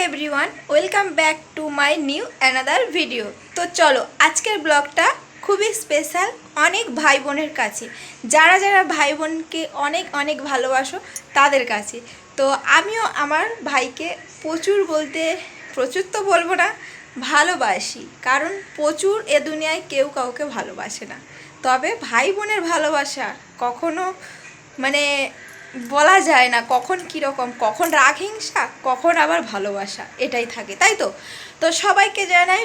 Everyone welcome back to my new another video. तो चलो आजकल ब्लगटा खूबी स्पेशल अनेक भाई बोनेर काछे जारा जारा भाई बोन के अनेक अनेक भालोबासो तादेर काछे। तो आमिओ आमार भाईके प्रचुर बोलते प्रचुर तो बोलबो ना भालोबासी, कारण प्रचुर ए दुनियाय केउ काउके भालोबासे ना, तबे भाई बोनेर भालोबासा कखनो माने বলা যায় না কখন কীরকম, কখন রাগ হিংসা কখন আবার ভালোবাসা, এটাই থাকে তাই তো। তো সবাইকে জানাই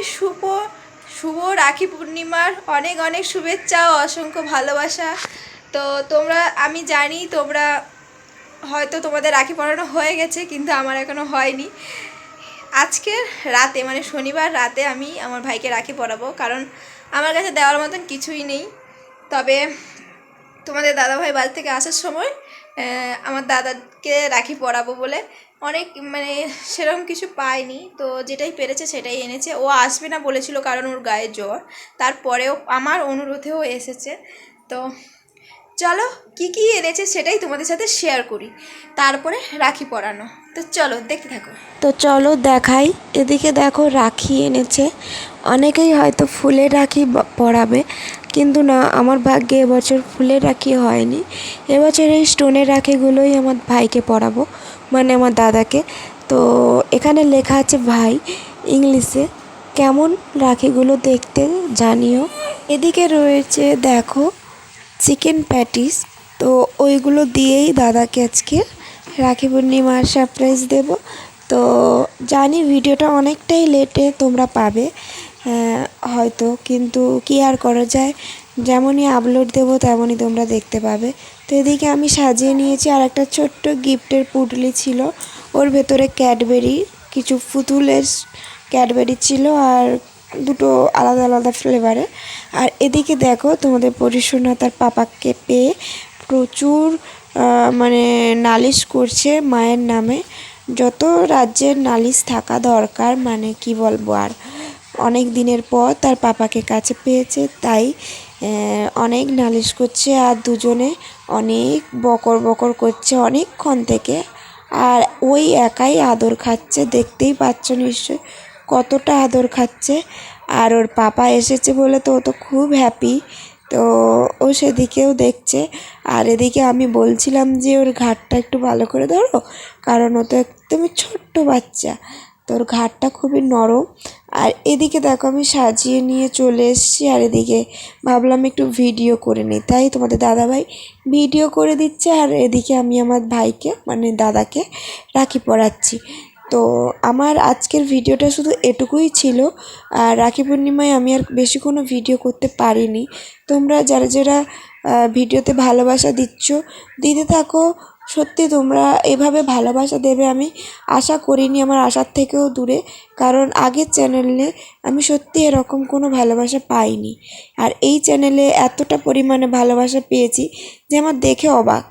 শুভ রাখি পূর্ণিমার অনেক অনেক শুভেচ্ছা ও অসংখ্য ভালোবাসা। তো তোমরা, আমি জানি তোমরা হয়তো তোমাদের রাখি পরানো হয়ে গেছে, কিন্তু আমার এখনও হয়নি। আজকের রাতে মানে শনিবার রাতে আমি আমার ভাইকে রাখি পরাবো, কারণ আমার কাছে দেওয়ার মতন কিছুই নেই। তবে তোমাদের দাদাভাই বাড়ি থেকে আসার সময় আমার দাদাকে রাখি পরাবো বলে অনেক মানে সেরকম কিছু পাইনি, তো যেটাই পেরেছে সেটাই এনেছে। ও আসবে না বলেছিল কারণ ওর গায়ে জ্বর, তারপরেও আমার অনুরোধেও এসেছে। তো চলো কি কি এনেছে সেটাই তোমাদের সাথে শেয়ার করি, তারপরে রাখি পরানো। তো চলো দেখতে থাকো। তো চলো দেখাই। এদিকে দেখো রাখি এনেছে। অনেকেই হয়তো ফুলের রাখি পরাবে, কিন্তু না, আমার ভাগ্যে এবছর ফুলের রাখি হয়নি। এবছর এই স্টোনের রাখিগুলোই আমার ভাইকে পরাবো, মানে আমার দাদাকে। তো এখানে লেখা আছে ভাই ইংলিশে। কেমন রাখিগুলো দেখতে জানিও। এদিকে রয়েছে দেখো চিকেন প্যাটিস, তো ওইগুলো দিয়েই দাদাকে আজকে রাখি পূর্ণিমার সারপ্রাইজ দেব। তো জানি ভিডিওটা অনেকটাই লেটে তোমরা পাবে হয়তো, কিন্তু কি আর করা যায়, যেমনই আপলোড দেবো তেমনই তোমরা দেখতে পাবে। তো এদিকে আমি সাজিয়ে নিয়েছি, আর একটা ছোট্ট গিফটের পুটলি ছিল, ওর ভেতরে ক্যাডবেরি কিছু পুতুলের ক্যাডবেরি ছিল, আর দুটো আলাদা আলাদা ফ্লেভারে। আর এদিকে দেখো তোমাদের পরিশোনা তার পাপাকে পেয়ে প্রচুর মানে নালিশ করছে মায়ের নামে। যত রাজ্যের নালিশ থাকা দরকার, মানে কি বলবো, আর অনেক দিনের পর তার পাপাকে কাছে পেয়েছে, তাই অনেক নালিশ করছে। আর দুজনে অনেক বকর বকর করছে অনেকক্ষণ থেকে, আর ওই একাই আদর খাচ্ছে, দেখতেই পাচ্ছ নিশ্চয় কতটা আদর খাচ্ছে। আর ওর পাপা এসেছে বলে তো ও তো খুব হ্যাপি, তো ও সেদিকেও দেখছে। আর এদিকে আমি বলছিলাম যে ওর ঘাটটা একটু ভালো করে ধরো, কারণ ও তো একদমই ছোট্ট বাচ্চা, তোর ঘাটটা খুবই নরম। আর এদিকে দেখো আমি সাজিয়ে নিয়ে চলে এসেছি, আর এদিকে ভাবলাম একটু ভিডিও করে নিই, তাই তোমাদের দাদাভাই ভিডিও করে দিচ্ছে, আর এদিকে আমি আমার ভাইকে মানে দাদাকে রাখি পরাচ্ছি। তো আমার আজকের ভিডিওটা শুধু এটুকুই ছিল। আর রাখি পূর্ণিমায় আমি আর বেশি কোনো ভিডিও করতে পারিনি। তোমরা যারা যারা ভিডিওতে ভালোবাসা দিচ্ছ, দিতে থাকো। সত্যি তোমরা এভাবে ভালোবাসা দেবে আমি আশা করিনি, আমার আশার থেকেও দূরে, কারণ আগের চ্যানেলে আমি সত্যি এরকম কোনো ভালোবাসা পাইনি। আর এই চ্যানেলে এতটা পরিমাণে ভালোবাসা পেয়েছি যে আমার দেখে অবাক।